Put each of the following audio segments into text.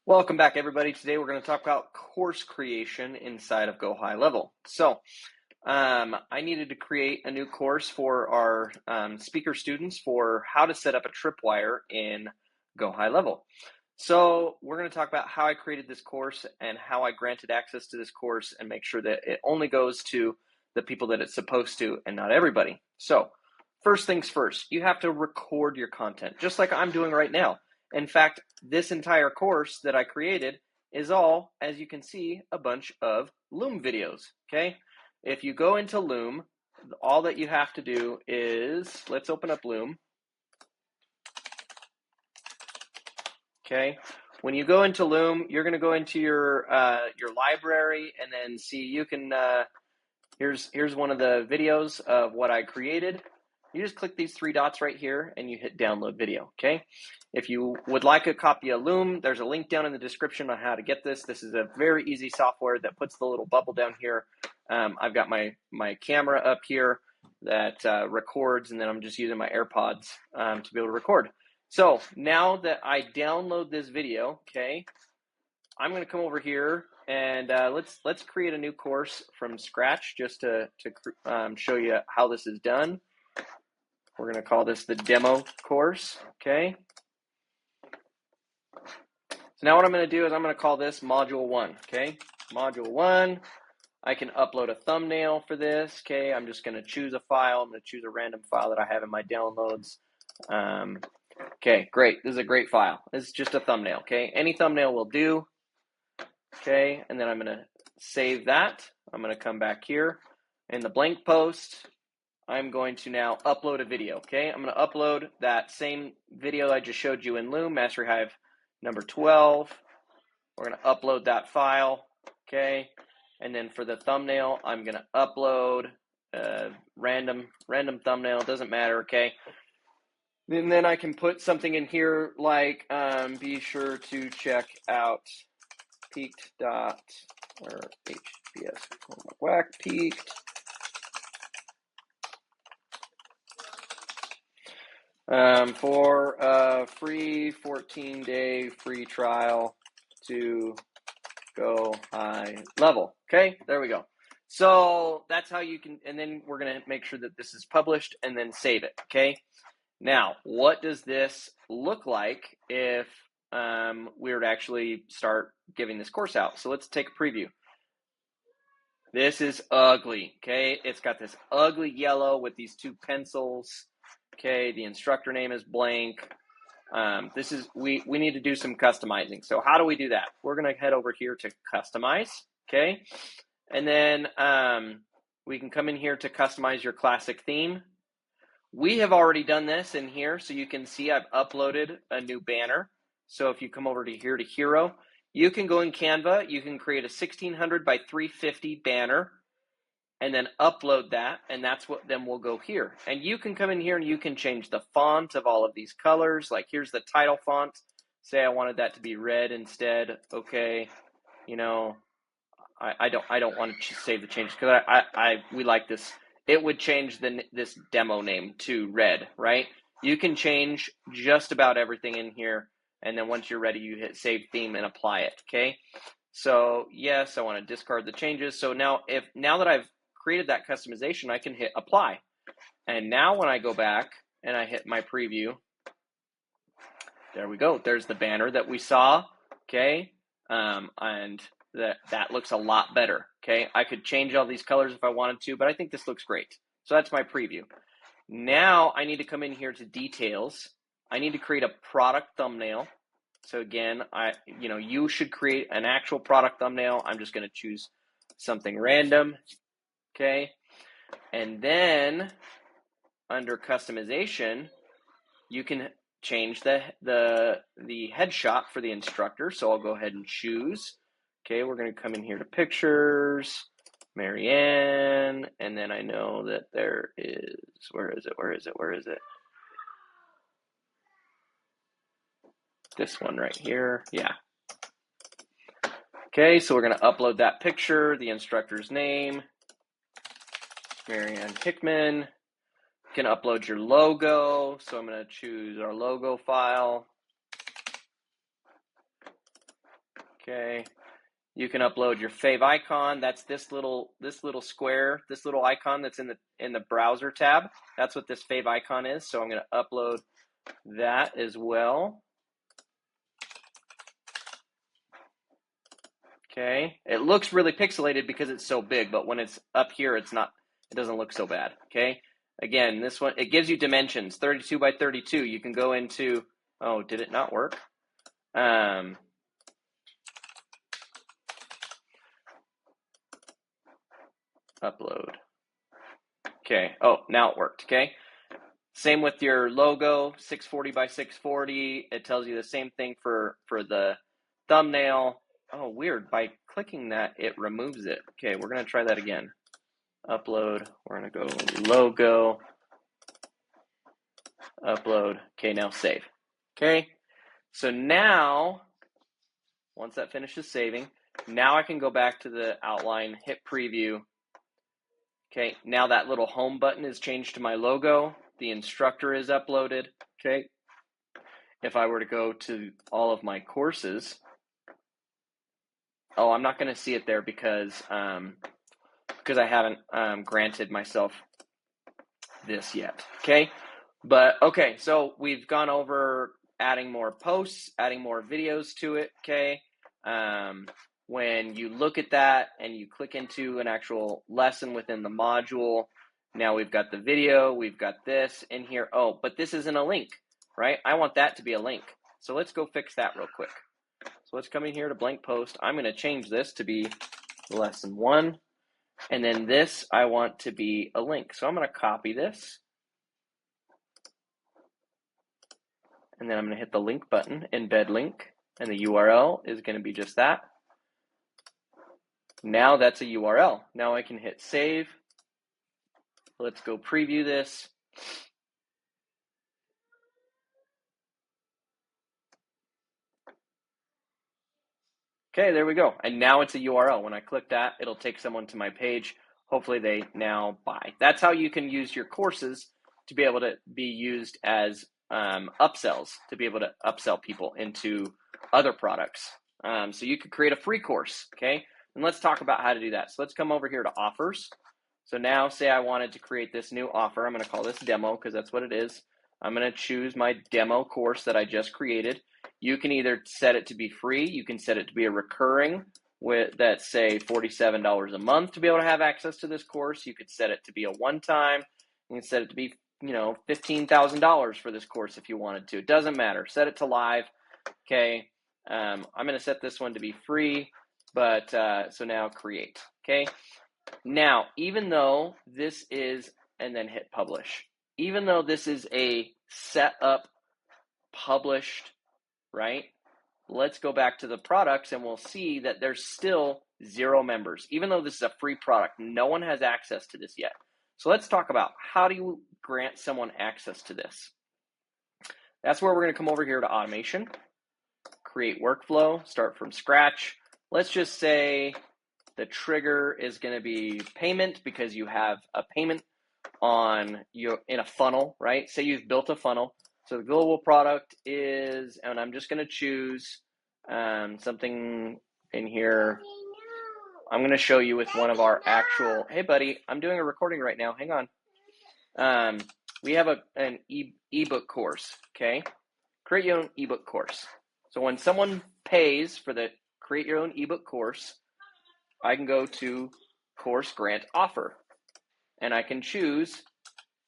Welcome back, everybody. Today we're going to talk about course creation inside of GoHighLevel. I needed to create a new course for our speaker students for how to set up a tripwire in GoHighLevel. So we're going to talk about how I created this course and how I granted access to this course and make sure that it only goes to the people that it's supposed to and not everybody. So first things first, you have to record your content, just like I'm doing right now. In fact, this entire course that I created is all, as you can see, a bunch of Loom videos, okay? If you go into Loom, all that you have to do is, let's open up Loom, okay? When you go into Loom, you're gonna go into your library and then see, you can, here's one of the videos of what I created. You just click these three dots right here and you hit download video, okay? If you would like a copy of Loom, there's a link down in the description on how to get this. This is a very easy software that puts the little bubble down here. I've got my camera up here that records, and then I'm just using my AirPods to be able to record. So now that I download this video, okay, I'm gonna come over here and let's create a new course from scratch just to show you how this is done. We're going to call this the demo course, okay? So now what I'm going to do is I'm going to call this module 1, okay? Module 1, I can upload a thumbnail for this, okay? I'm just going to choose a file. I'm going to choose a random file that I have in my downloads. Okay, great. This is a great file. This is just a thumbnail, okay? Any thumbnail will do, okay? And then I'm going to save that. I'm going to come back here in the blank post. I'm going to now upload a video, okay? I'm going to upload that same video I just showed you in Loom, Mastery Hive number 12. We're going to upload that file, okay? And then for the thumbnail, I'm going to upload a random thumbnail, doesn't matter, okay? And then I can put something in here like, be sure to check out peaked dot, or HBS, whack, peaked. For a free 14-day free trial to GoHighLevel. Okay, there we go. So that's how you can, and then we're going to make sure that this is published and then save it. Okay, now what does this look like if we were to actually start giving this course out? So let's take a preview. This is ugly. Okay, it's got this ugly yellow with these two pencils. Okay, the instructor name is blank. This is, we need to do some customizing. So how do we do that? We're going to head over here to customize, okay? And then we can come in here to customize your classic theme. We have already done this in here, so you can see I've uploaded a new banner. So if you come over to here to Hero, you can go in Canva, you can create a 1600 by 350 banner, and then upload that, and that's what then will go here. And you can come in here and you can change the font of all of these colors. Like here's the title font. Say I wanted that to be red instead. Okay, you know, I don't want to save the changes because we like this. It would change this demo name to red, right? You can change just about everything in here, and then once you're ready, you hit save theme and apply it. Okay. So yes, I want to discard the changes. So now that I've created that customization, I can hit apply. And now when I go back and I hit my preview, there we go. There's the banner that we saw, okay? And that looks a lot better, okay? I could change all these colors if I wanted to, but I think this looks great. So that's my preview. Now I need to come in here to details. I need to create a product thumbnail. So again, you should create an actual product thumbnail. I'm just going to choose something random. Okay, and then under customization, you can change the headshot for the instructor. So I'll go ahead and choose. Okay, we're going to come in here to pictures, Marianne, and then I know that there is, where is it? This one right here, yeah. Okay, so we're going to upload that picture, the instructor's name, Marianne Hickman. You can upload your logo. So I'm going to choose our logo file. Okay. You can upload your fave icon. That's this little square, this little icon that's in the browser tab. That's what this fave icon is. So I'm going to upload that as well. Okay. It looks really pixelated because it's so big, but when it's up here, it doesn't look so bad. Okay. Again, this one, it gives you dimensions, 32 by 32. You can go into, oh, did it not work? Upload. Okay. Oh, now it worked. Okay. Same with your logo, 640 by 640. It tells you the same thing for the thumbnail. Oh, weird. By clicking that, it removes it. Okay, we're going to try that again. Upload. We're going to go logo. Upload. Okay, now save. Okay, so now, once that finishes saving, now I can go back to the outline, hit preview. Okay, now that little home button is changed to my logo. The instructor is uploaded. Okay, if I were to go to all of my courses, oh, I'm not going to see it there because I haven't granted myself this yet. Okay, but okay, so we've gone over adding more posts, adding more videos to it. Okay, when you look at that and you click into an actual lesson within the module, now we've got the video, we've got this in here. Oh, but this isn't a link, right? I want that to be a link. So let's go fix that real quick. So let's come in here to blank post. I'm going to change this to be lesson 1. And then this, I want to be a link. So I'm going to copy this. And then I'm going to hit the link button, embed link. And the URL is going to be just that. Now that's a URL. Now I can hit save. Let's go preview this. Okay, there we go. And now it's a URL. When I click that, it'll take someone to my page. Hopefully they now buy. That's how you can use your courses to be able to be used as upsells, to be able to upsell people into other products. So you could create a free course, okay? And let's talk about how to do that. So let's come over here to offers. So now say I wanted to create this new offer. I'm going to call this demo because that's what it is. I'm going to choose my demo course that I just created. You can either set it to be free. You can set it to be a recurring with that, say, $47 a month to be able to have access to this course. You could set it to be a one-time. You can set it to be, $15,000 for this course if you wanted to. It doesn't matter. Set it to live. Okay. I'm going to set this one to be free, but so now create. Okay. Now, even though this is, and then hit publish, even though this is a set up, published, right? Let's go back to the products and we'll see that there's still 0 members. Even though this is a free product, no one has access to this yet. So let's talk about how do you grant someone access to this? That's where we're going to come over here to automation, create workflow, start from scratch. Let's just say the trigger is going to be payment because you have a payment in a funnel, right? Say you've built a funnel. So the global product is, and I'm just going to choose something in here. I'm going to show you with one of our actual, hey buddy, I'm doing a recording right now. Hang on. We have an ebook course, okay? Create your own ebook course. So when someone pays for the create your own ebook course, I can go to course grant offer and I can choose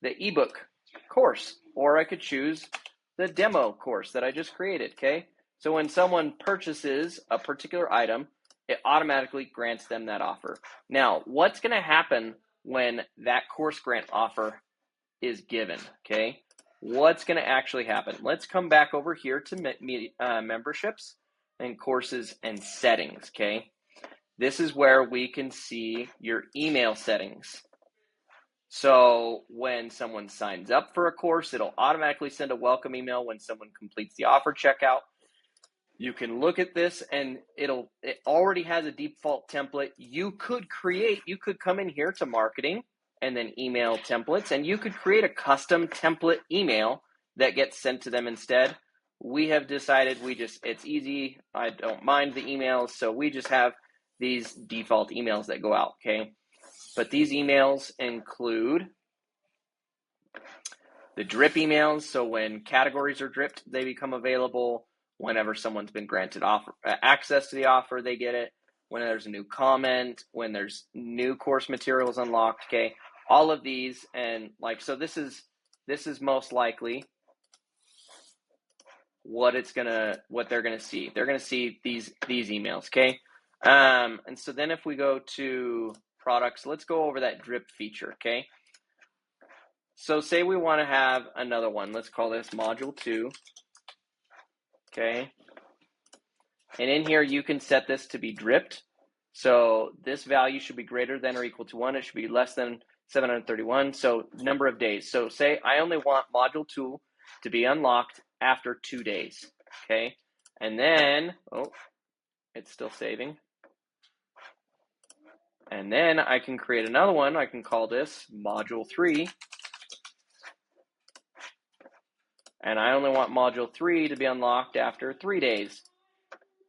the ebook course, or I could choose the demo course that I just created, okay? So when someone purchases a particular item, it automatically grants them that offer. Now, what's going to happen when that course grant offer is given, okay? What's going to actually happen? Let's come back over here to memberships and courses and settings, okay? This is where we can see your email settings. So when someone signs up for a course, it'll automatically send a welcome email when someone completes the offer checkout. You can look at this and it already has a default template. You could come in here to marketing and then email templates, and you could create a custom template email that gets sent to them instead. we have decided it's easy. I don't mind the emails, so we just have these default emails that go out, okay? But these emails include the drip emails, so when categories are dripped, they become available. Whenever someone's been granted access to the offer, they get it. When there's a new comment, when there's new course materials unlocked, okay? All of these, and like, so this is most likely what they're gonna see. They're gonna see these emails, okay? And so then if we go to products, let's go over that drip feature, okay? So say we want to have another one. Let's call this module 2, okay? And in here, you can set this to be dripped. So this value should be greater than or equal to 1. It should be less than 731. So number of days. So say I only want module 2 to be unlocked after 2 days, okay? And then, oh, it's still saving. And then I can create another one. I can call this module 3. And I only want module 3 to be unlocked after 3 days.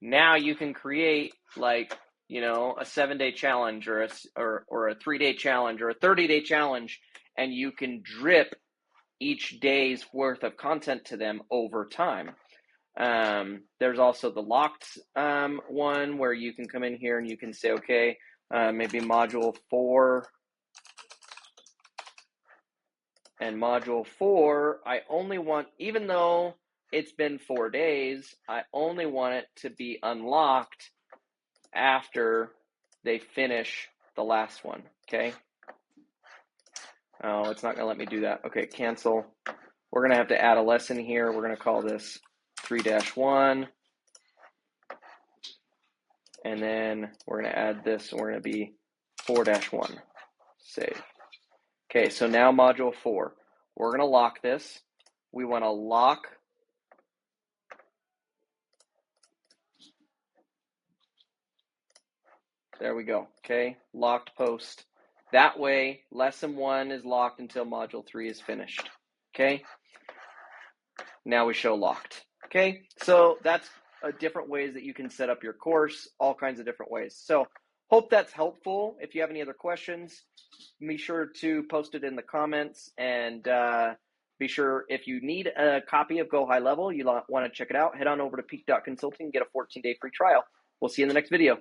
Now you can create, like, you know, a 7-day challenge or a 3-day challenge or a 30-day challenge, and you can drip each day's worth of content to them over time. There's also the locked one where you can come in here and you can say, okay, maybe module 4 and module 4, I only want, even though it's been 4 days, I only want it to be unlocked after they finish the last one, okay? Oh, it's not gonna let me do that. Okay, cancel. We're gonna have to add a lesson here. We're gonna call this 3-1. And then we're gonna add this, and we're gonna be 4-1. Save. Okay, so now module 4. We're gonna lock this. We wanna lock there we go, okay? Locked post. That way, lesson 1 is locked until module 3 is finished, okay? Now we show locked, okay? So that's different ways that you can set up your course, all kinds of different ways. So hope that's helpful. If you have any other questions, be sure to post it in the comments, and be sure, if you need a copy of GoHighLevel, you want to check it out, head on over to peak.consulting, get a 14-day free trial. We'll see you in the next video.